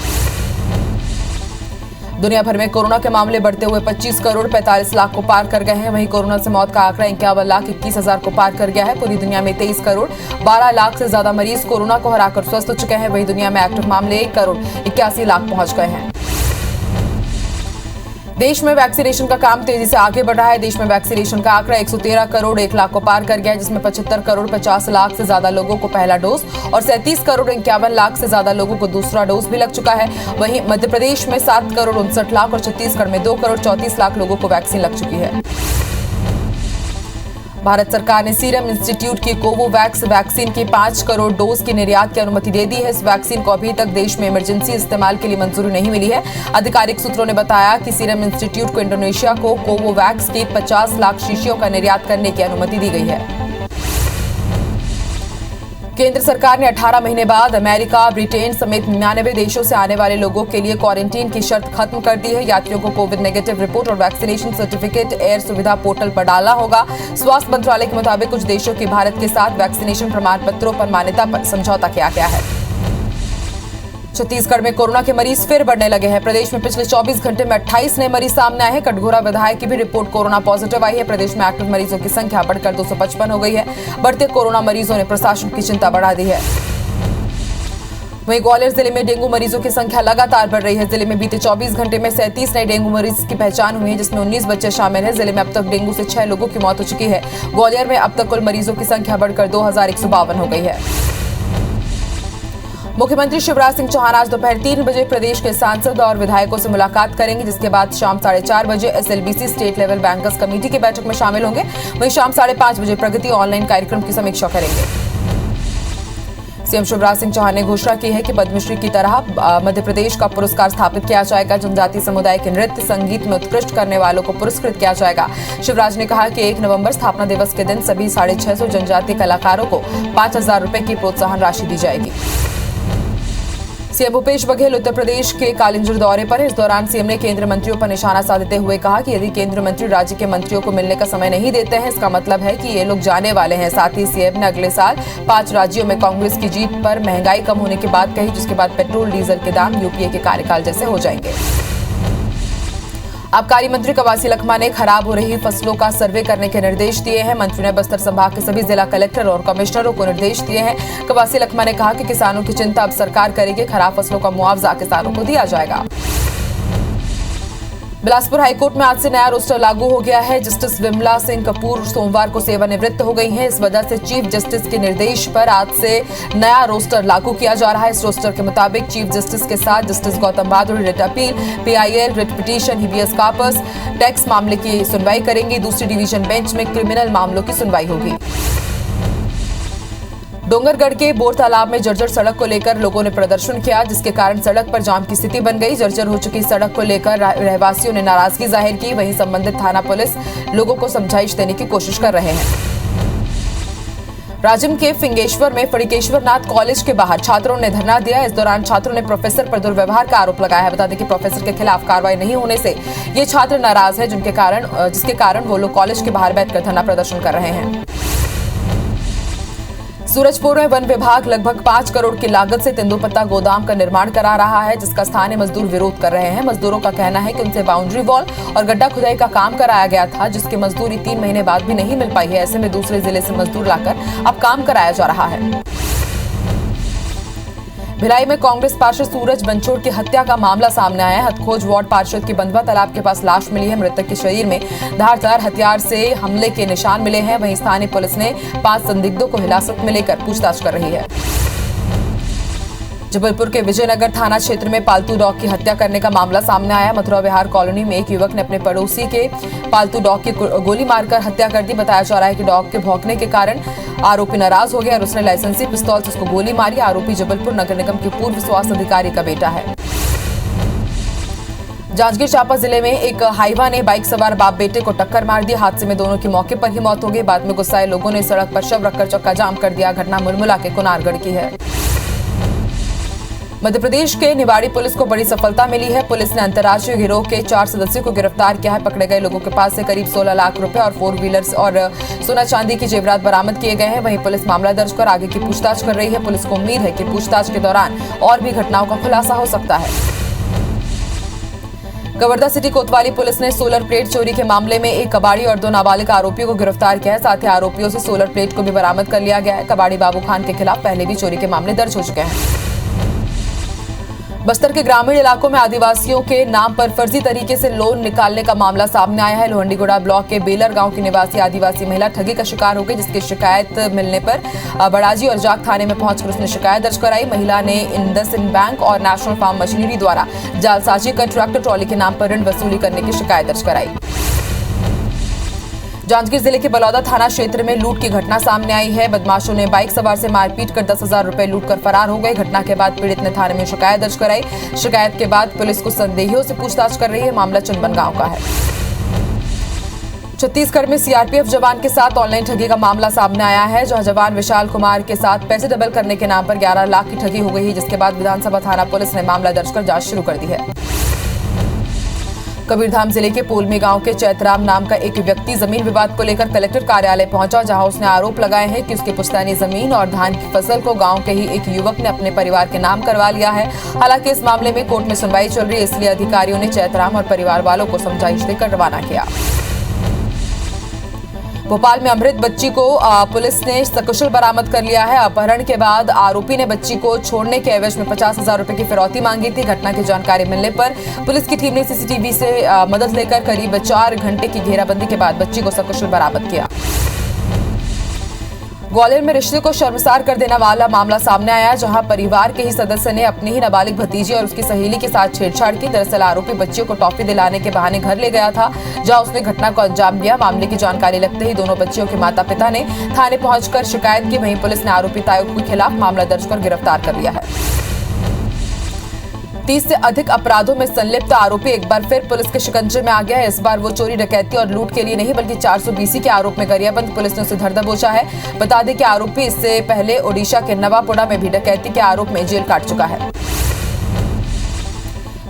दुनिया भर में कोरोना के मामले बढ़ते हुए 25 करोड़ 45 लाख को पार कर गए हैं। वहीं कोरोना से मौत का आंकड़ा 51,21,000 को पार कर गया है। पूरी दुनिया में 23 करोड़ 12 लाख से ज्यादा मरीज कोरोना को हराकर स्वस्थ हो चुके हैं। वहीं दुनिया में एक्टिव मामले 1 करोड़ 81 लाख पहुंच गए हैं। देश में वैक्सीनेशन का काम तेजी से आगे बढ़ रहा है। देश में वैक्सीनेशन का आंकड़ा 113 करोड़ 1 लाख को पार कर गया है, जिसमें 75 करोड़ 50 लाख से ज्यादा लोगों को पहला डोज और 37 करोड़ 51 लाख से ज्यादा लोगों को दूसरा डोज भी लग चुका है। वहीं मध्य प्रदेश में 7 करोड़ 59 लाख और छत्तीसगढ़ में 2 करोड़ 34 लाख लोगों को वैक्सीन लग चुकी है। भारत सरकार ने सीरम इंस्टीट्यूट की कोवोवैक्स वैक्सीन की 5 करोड़ डोज की निर्यात की अनुमति दे दी है। इस वैक्सीन को अभी तक देश में इमरजेंसी इस्तेमाल के लिए मंजूरी नहीं मिली है। आधिकारिक सूत्रों ने बताया कि सीरम इंस्टीट्यूट को इंडोनेशिया को कोवोवैक्स की 50 लाख शीशियों का निर्यात करने की अनुमति दी गई है। केंद्र सरकार ने 18 महीने बाद अमेरिका, ब्रिटेन समेत 99 देशों से आने वाले लोगों के लिए क्वारंटीन की शर्त खत्म कर दी है। यात्रियों को कोविड नेगेटिव रिपोर्ट और वैक्सीनेशन सर्टिफिकेट एयर सुविधा पोर्टल पर डालना होगा। स्वास्थ्य मंत्रालय के मुताबिक कुछ देशों की भारत के साथ वैक्सीनेशन प्रमाण पत्रों पर मान्यता पर समझौता किया गया है। छत्तीसगढ़ में कोरोना के मरीज फिर बढ़ने लगे हैं। प्रदेश में पिछले 24 घंटे में 28 नए मरीज सामने आए हैं। कटघोरा विधायक की भी रिपोर्ट कोरोना पॉजिटिव आई है। प्रदेश में एक्टिव मरीजों की संख्या बढ़कर 255 हो गई है। बढ़ते कोरोना मरीजों ने प्रशासन की चिंता बढ़ा दी है। वहीं ग्वालियर जिले में डेंगू मरीजों की संख्या लगातार बढ़ रही है। जिले में बीते 24 घंटे में 37 नए डेंगू मरीज की पहचान हुई है, जिसमें 19 बच्चे शामिल हैं। जिले में अब तक डेंगू से 6 लोगों की मौत हो चुकी है। ग्वालियर में अब तक कुल मरीजों की संख्या बढ़कर 2,152 हो गई है। मुख्यमंत्री शिवराज सिंह चौहान आज दोपहर 3 बजे प्रदेश के सांसद और विधायकों से मुलाकात करेंगे, जिसके बाद शाम 4:30 बजे SLBC state level bankers committee की बैठक में शामिल होंगे। वहीं शाम 5:30 बजे प्रगति ऑनलाइन कार्यक्रम की समीक्षा करेंगे। सीएम शिवराज सिंह चौहान ने घोषणा की है कि पद्मश्री की तरह मध्य प्रदेश का पुरस्कार स्थापित किया जाएगा। जनजातीय समुदाय के नृत्य संगीत में उत्कृष्ट करने वालों को पुरस्कृत किया जाएगा। शिवराज ने कहा कि 1 नवंबर स्थापना दिवस के दिन सभी 650 जनजातीय कलाकारों को 5,000 रुपए की प्रोत्साहन राशि दी जाएगी। सीएम भूपेश बघेल उत्तर प्रदेश के कालिंजर दौरे पर। इस दौरान सीएम ने केंद्रीय मंत्रियों पर निशाना साधते हुए कहा कि यदि केंद्रीय मंत्री राज्य के मंत्रियों को मिलने का समय नहीं देते हैं, इसका मतलब है कि ये लोग जाने वाले हैं। साथ ही सीएम ने अगले साल 5 राज्यों में कांग्रेस की जीत पर महंगाई कम होने की बात कही, जिसके बाद पेट्रोल डीजल के दाम यूपीए के कार्यकाल जैसे हो जाएंगे। आबकारी मंत्री कवासी लखमा ने खराब हो रही फसलों का सर्वे करने के निर्देश दिए हैं। मंत्री ने बस्तर संभाग के सभी जिला कलेक्टर और कमिश्नरों को निर्देश दिए हैं। कवासी लखमा ने कहा कि किसानों की चिंता अब सरकार करेगी। खराब फसलों का मुआवजा किसानों को दिया जाएगा। बिलासपुर हाईकोर्ट में आज से नया रोस्टर लागू हो गया है। जस्टिस विमला सिंह कपूर सोमवार को सेवानिवृत्त हो गई हैं। इस वजह से चीफ जस्टिस के निर्देश पर आज से नया रोस्टर लागू किया जा रहा है। इस रोस्टर के मुताबिक चीफ जस्टिस के साथ justice Gautam Bahadur writ appeal, PIL, writ petition, habeas corpus, tax मामले की सुनवाई करेंगी। दूसरी डिवीजन बेंच में क्रिमिनल मामलों की सुनवाई होगी। डोंगरगढ़ के बोर तालाब में जर्जर सड़क को लेकर लोगों ने प्रदर्शन किया, जिसके कारण सड़क पर जाम की स्थिति बन गई। जर्जर हो चुकी सड़क को लेकर रहवासियों ने नाराजगी जाहिर की। वहीं संबंधित थाना पुलिस लोगों को समझाइश देने की कोशिश कर रहे हैं। राजिम के फिंगेश्वर में फड़िकेश्वरनाथ कॉलेज के बाहर छात्रों ने धरना दिया। इस दौरान छात्रों ने प्रोफेसर पर दुर्व्यवहार का आरोप लगाया है। बता दें कि प्रोफेसर के खिलाफ कार्रवाई नहीं होने से ये छात्र नाराज है, जिसके कारण वो लोग कॉलेज के बाहर बैठकर धरना प्रदर्शन कर रहे हैं। सूरजपुर में वन विभाग लगभग 5 करोड़ की लागत से तेंदुपत्ता गोदाम का निर्माण करा रहा है, जिसका स्थानीय मजदूर विरोध कर रहे हैं। मजदूरों का कहना है कि उनसे बाउंड्री वॉल और गड्ढा खुदाई का काम कराया गया था, जिसकी मजदूरी 3 महीने बाद भी नहीं मिल पाई है। ऐसे में दूसरे जिले से मजदूर लाकर अब काम कराया जा रहा है। भिलाई में कांग्रेस पार्षद सूरज बंचोड़ की हत्या का मामला सामने आया है। हथखोज वार्ड पार्षद की बंधवा तालाब के पास लाश मिली है। मृतक के शरीर में धारदार हथियार से हमले के निशान मिले हैं। वहीं स्थानीय पुलिस ने 5 संदिग्धों को हिरासत में लेकर पूछताछ कर रही है। जबलपुर के विजयनगर थाना क्षेत्र में पालतू डॉग की हत्या करने का मामला सामने आया। मथुरा विहार कॉलोनी में एक युवक ने अपने पड़ोसी के पालतू डॉग की गोली मारकर हत्या कर दी। बताया जा रहा है कि डॉग के भौंकने के कारण आरोपी नाराज हो गया और उसने लाइसेंसी पिस्तौल से उसको गोली मारी। आरोपी जबलपुर नगर निगम के पूर्व स्वास्थ्य अधिकारी का बेटा है। जांजगीर चांपा जिले में एक हाईवा ने बाइक सवार बाप बेटे को टक्कर मार दी। हादसे में दोनों की मौके पर ही मौत हो गई। बाद में गुस्साए लोगों ने सड़क पर शव रखकर चक्का जाम कर दिया। घटना मुलमुला के कुनारगढ़ की है। मध्य प्रदेश के निवाड़ी पुलिस को बड़ी सफलता मिली है। पुलिस ने अंतर्राज्यीय गिरोह के 4 सदस्यों को गिरफ्तार किया है। पकड़े गए लोगों के पास से करीब 16 लाख रुपए और 4 व्हीलर्स और सोना चांदी की जेवरात बरामद किए गए हैं। वहीं पुलिस मामला दर्ज कर आगे की पूछताछ कर रही है। पुलिस को उम्मीद है कि पूछताछ के दौरान और भी घटनाओं का खुलासा हो सकता है। कवर्धा सिटी कोतवाली पुलिस ने सोलर प्लेट चोरी के मामले में एक कबाड़ी और 2 नाबालिग आरोपियों को गिरफ्तार किया है। साथ ही आरोपियों से सोलर प्लेट को भी बरामद कर लिया गया है। कबाड़ी बाबू खान के खिलाफ पहले भी चोरी के मामले दर्ज हो चुके हैं। बस्तर के ग्रामीण इलाकों में आदिवासियों के नाम पर फर्जी तरीके से लोन निकालने का मामला सामने आया है। लोहंडीगुड़ा ब्लॉक के बेलर गांव की निवासी आदिवासी महिला ठगी का शिकार हो गई, जिसकी शिकायत मिलने पर बड़ाजी और जाग थाने में पहुंचकर उसने शिकायत दर्ज कराई। महिला ने इंडसइंड बैंक और नेशनल फार्म मशीनरी द्वारा जालसाजी कर ट्रैक्टर ट्रॉली के नाम पर ऋण वसूली करने की शिकायत दर्ज कराई। जांजगीर जिले के बलौदा थाना क्षेत्र में लूट की घटना सामने आई है। बदमाशों ने बाइक सवार से मारपीट कर 10,000 रुपए लूट कर फरार हो गए। घटना के बाद पीड़ित ने थाने में शिकायत दर्ज कराई। शिकायत के बाद पुलिस को संदेहियों से पूछताछ कर रही है। मामला चंदन गांव का है। छत्तीसगढ़ में सीआरपीएफ जवान के साथ ऑनलाइन ठगी का मामला सामने आया है, जहां जवान विशाल कुमार के साथ पैसे डबल करने के नाम पर 11 लाख की ठगी हो गई है, जिसके बाद विधानसभा थाना पुलिस ने मामला दर्ज कर जांच शुरू कर दी है। कबीरधाम जिले के पोलमी गांव के चैतराम नाम का एक व्यक्ति जमीन विवाद को लेकर कलेक्टर कार्यालय पहुंचा, जहां उसने आरोप लगाए हैं कि उसकी पुश्तैनी जमीन और धान की फसल को गांव के ही एक युवक ने अपने परिवार के नाम करवा लिया है। हालांकि इस मामले में कोर्ट में सुनवाई चल रही है, इसलिए अधिकारियों ने चैतराम और परिवार वालों को समझाइश देकर रवाना किया। भोपाल में अमृत बच्ची को पुलिस ने सकुशल बरामद कर लिया है। अपहरण के बाद आरोपी ने बच्ची को छोड़ने के एवज में 50,000 रुपए की फिरौती मांगी थी। घटना की जानकारी मिलने पर पुलिस की टीम ने सीसीटीवी से मदद लेकर करीब 4 घंटे की घेराबंदी के बाद बच्ची को सकुशल बरामद किया। ग्वालियर में रिश्ते को शर्मसार कर देने वाला मामला सामने आया, जहां परिवार के ही सदस्य ने अपनी ही नाबालिग भतीजी और उसकी सहेली के साथ छेड़छाड़ की। दरअसल आरोपी बच्चियों को टॉफी दिलाने के बहाने घर ले गया था, जहां उसने घटना को अंजाम दिया। मामले की जानकारी लगते ही दोनों बच्चियों के माता पिता ने थाने पहुंचकर शिकायत की। वहीं पुलिस ने आरोपी तायुब के खिलाफ मामला दर्ज कर गिरफ्तार कर लिया है। 30 से अधिक अपराधों में संलिप्त आरोपी एक बार फिर पुलिस के शिकंजे में आ गया है। इस बार वो चोरी, डकैती और लूट के लिए नहीं बल्कि 420 के आरोप में गरियाबंद पुलिस ने उसे धर दबोचा है। बता दें कि आरोपी इससे पहले ओडिशा के नवापुड़ा में भी डकैती के आरोप में जेल काट चुका है।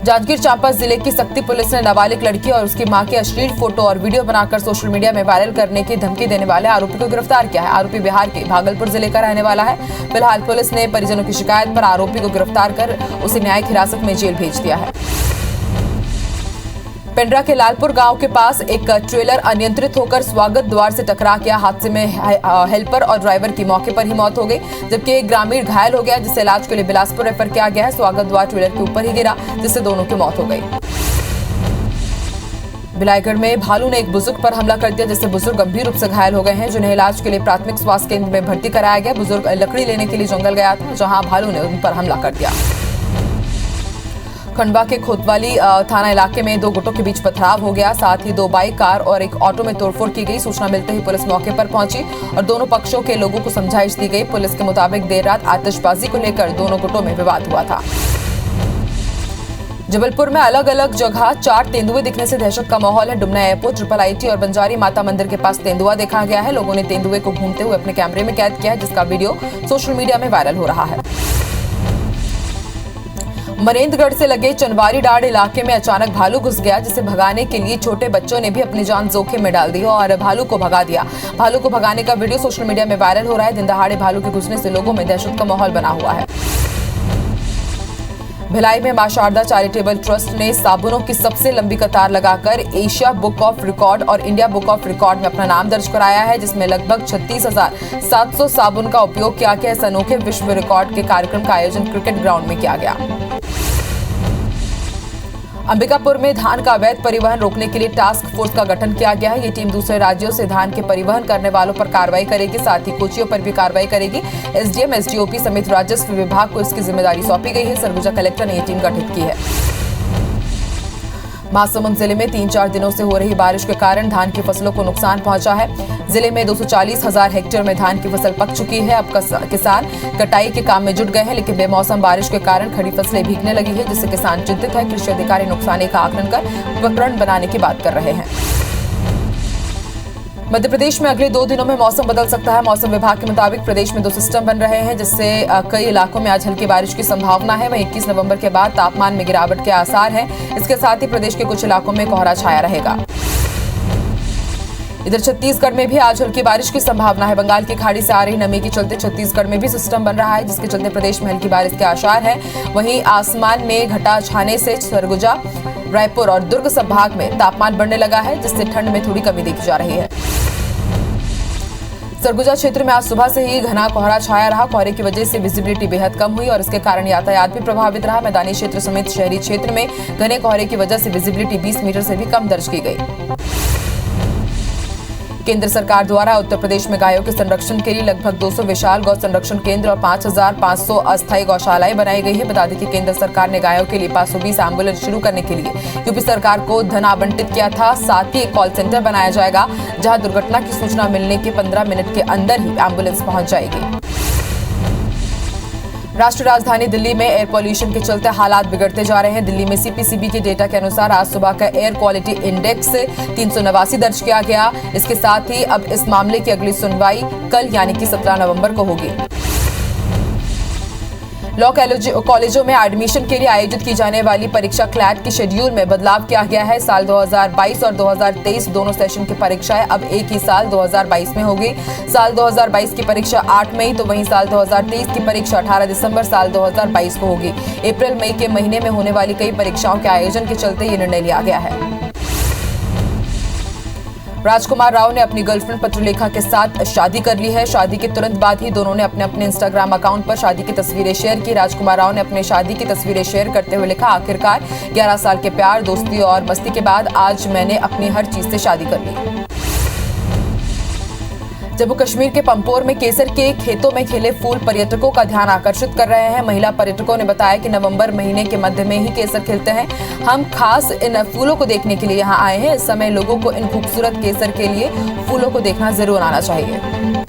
जांजगीर चांपा जिले की सक्ती पुलिस ने नाबालिग लड़की और उसकी मां की अश्लील फोटो और वीडियो बनाकर सोशल मीडिया में वायरल करने की धमकी देने वाले आरोपी को गिरफ्तार किया है। आरोपी बिहार के भागलपुर जिले का रहने वाला है। फिलहाल पुलिस ने परिजनों की शिकायत पर आरोपी को गिरफ्तार कर उसे न्यायिक हिरासत में जेल भेज दिया है। पेंड्रा के लालपुर गांव के पास एक ट्रेलर अनियंत्रित होकर स्वागत द्वार से टकरा गया। हादसे में हेल्पर और ड्राइवर की मौके पर ही मौत हो गई, जबकि एक ग्रामीण घायल हो गया, जिसे इलाज के लिए बिलासपुर रेफर किया गया है। स्वागत द्वार ट्रेलर के ऊपर ही गिरा, जिससे दोनों की मौत हो गई। बिलाईगढ़ में भालू ने एक बुजुर्ग पर हमला कर दिया, जिससे बुजुर्ग गंभीर रूप से घायल हो गए हैं, जिन्हें इलाज के लिए प्राथमिक स्वास्थ्य केंद्र में भर्ती कराया गया। बुजुर्ग लकड़ी लेने के लिए जंगल गया था, जहां भालू ने उन पर हमला कर दिया। खंडवा के खोतवाली थाना इलाके में दो गुटों के बीच पथराव हो गया। साथ ही दो बाइक, कार और एक ऑटो में तोड़फोड़ की गई। सूचना मिलते ही पुलिस मौके पर पहुंची और दोनों पक्षों के लोगों को समझाइश दी गई। पुलिस के मुताबिक देर रात आतिशबाजी को लेकर दोनों गुटों में विवाद हुआ था। जबलपुर में अलग अलग जगह 4 तेंदुए दिखने से दहशत का माहौल है। डुमना एयरपोर्ट, ट्रिपल आईटी और बंजारी माता मंदिर के पास तेंदुआ देखा गया है। लोगों ने तेंदुए को घूमते हुए अपने कैमरे में कैद किया है, जिसका वीडियो सोशल मीडिया में वायरल हो रहा है। मरेंद्रगढ़ से लगे चनवारी डाड़ इलाके में अचानक भालू घुस गया, जिसे भगाने के लिए छोटे बच्चों ने भी अपनी जान जोखिम में डाल दी और भालू को भगा दिया। भालू को भगाने का वीडियो सोशल मीडिया में वायरल हो रहा है। दिन दहाड़े भालू के घुसने से लोगों में दहशत का माहौल बना हुआ है। भिलाई में मां शारदा चैरिटेबल ट्रस्ट ने साबुनों की सबसे लंबी कतार लगाकर एशिया बुक ऑफ रिकॉर्ड और इंडिया बुक ऑफ रिकॉर्ड में अपना नाम दर्ज कराया है, जिसमें लगभग 36,700 साबुन का उपयोग किया गया। इस अनोखे विश्व रिकॉर्ड के कार्यक्रम का आयोजन क्रिकेट ग्राउंड में किया गया। अंबिकापुर में धान का अवैध परिवहन रोकने के लिए टास्क फोर्स का गठन किया गया है। ये टीम दूसरे राज्यों से धान के परिवहन करने वालों पर कार्रवाई करेगी, साथ ही कोचियों पर भी कार्रवाई करेगी। एसडीएम, एसडीओपी समेत राजस्व विभाग को इसकी जिम्मेदारी सौंपी गई है। सरगुजा कलेक्टर ने ये टीम गठित की है। महासमुंद जिले में 3-4 दिनों से हो रही बारिश के कारण धान की फसलों को नुकसान पहुंचा है। जिले में 240,000 हेक्टेयर में धान की फसल पक चुकी है। अब किसान कटाई के काम में जुट गए हैं, लेकिन बेमौसम बारिश के कारण खड़ी फसलें भीगने लगी है, जिससे किसान चिंतित है। कृषि अधिकारी नुकसान का आकलन कर उपकरण बनाने की बात कर रहे हैं। मध्य प्रदेश में अगले 2 दिनों में मौसम बदल सकता है। मौसम विभाग के मुताबिक प्रदेश में 2 सिस्टम बन रहे हैं, जिससे कई इलाकों में आज हल्की बारिश की संभावना है। वहीं 21 नवंबर के बाद तापमान में गिरावट के आसार हैं। इसके साथ ही प्रदेश के कुछ इलाकों में कोहरा छाया रहेगा। इधर छत्तीसगढ़ में भी आज हल्की बारिश की संभावना है। बंगाल की खाड़ी से आ रही नमी के चलते छत्तीसगढ़ में भी सिस्टम बन रहा है, जिसके चलते प्रदेश में हल्की बारिश के आसार हैं। वहीं आसमान में घटा छाने से सरगुजा, रायपुर और दुर्ग संभाग में तापमान बढ़ने लगा है, जिससे ठंड में थोड़ी कमी देखी जा रही है। सरगुजा क्षेत्र में आज सुबह से ही घना कोहरा छाया रहा। कोहरे की वजह से विजिबिलिटी बेहद कम हुई और इसके कारण यातायात भी प्रभावित रहा। मैदानी क्षेत्र समेत शहरी क्षेत्र में घने कोहरे की वजह से विजिबिलिटी 20 मीटर से भी कम दर्ज की गई। केंद्र सरकार द्वारा उत्तर प्रदेश में गायों के संरक्षण के लिए लगभग 200 विशाल गौ संरक्षण केंद्र और 5,500 अस्थायी गौशालाएं बनाई गई है। बता दें कि केंद्र सरकार ने गायों के लिए 520 एम्बुलेंस शुरू करने के लिए यूपी सरकार को धन आवंटित किया था। साथ ही एक कॉल सेंटर बनाया जाएगा, जहां दुर्घटना की सूचना मिलने के 15 मिनट के अंदर ही एम्बुलेंस पहुंच जाएगी। राष्ट्रीय राजधानी दिल्ली में एयर पॉल्यूशन के चलते हालात बिगड़ते जा रहे हैं। दिल्ली में सीपीसीबी के डेटा के अनुसार आज सुबह का एयर क्वालिटी इंडेक्स 389 दर्ज किया गया। इसके साथ ही अब इस मामले की अगली सुनवाई कल यानी कि 17 नवंबर को होगी। लॉ कॉलेजों में एडमिशन के लिए आयोजित की जाने वाली परीक्षा क्लैट की शेड्यूल में बदलाव किया गया है। साल 2022 और 2023 दोनों सेशन की परीक्षाएं अब एक ही साल 2022 में होगी। साल 2022 की परीक्षा 8 मई तो वहीं साल 2023 की परीक्षा 18 दिसंबर साल 2022 को होगी। अप्रैल मई के महीने में होने वाली कई परीक्षाओं के आयोजन के चलते ये निर्णय लिया गया है। राजकुमार राव ने अपनी गर्लफ्रेंड पत्रलेखा के साथ शादी कर ली है। शादी के तुरंत बाद ही दोनों ने अपने इंस्टाग्राम अकाउंट पर शादी की तस्वीरें शेयर की। राजकुमार राव ने अपने शादी की तस्वीरें शेयर करते हुए लिखा, आखिरकार 11 साल के प्यार, दोस्ती और मस्ती के बाद आज मैंने अपनी हर चीज से शादी कर ली। जम्मू कश्मीर के पंपोर में केसर के खेतों में खिले फूल पर्यटकों का ध्यान आकर्षित कर रहे हैं। महिला पर्यटकों ने बताया कि नवंबर महीने के मध्य में ही केसर खिलते हैं। हम खास इन फूलों को देखने के लिए यहाँ आए हैं। इस समय लोगों को इन खूबसूरत केसर के लिए फूलों को देखना जरूर आना चाहिए।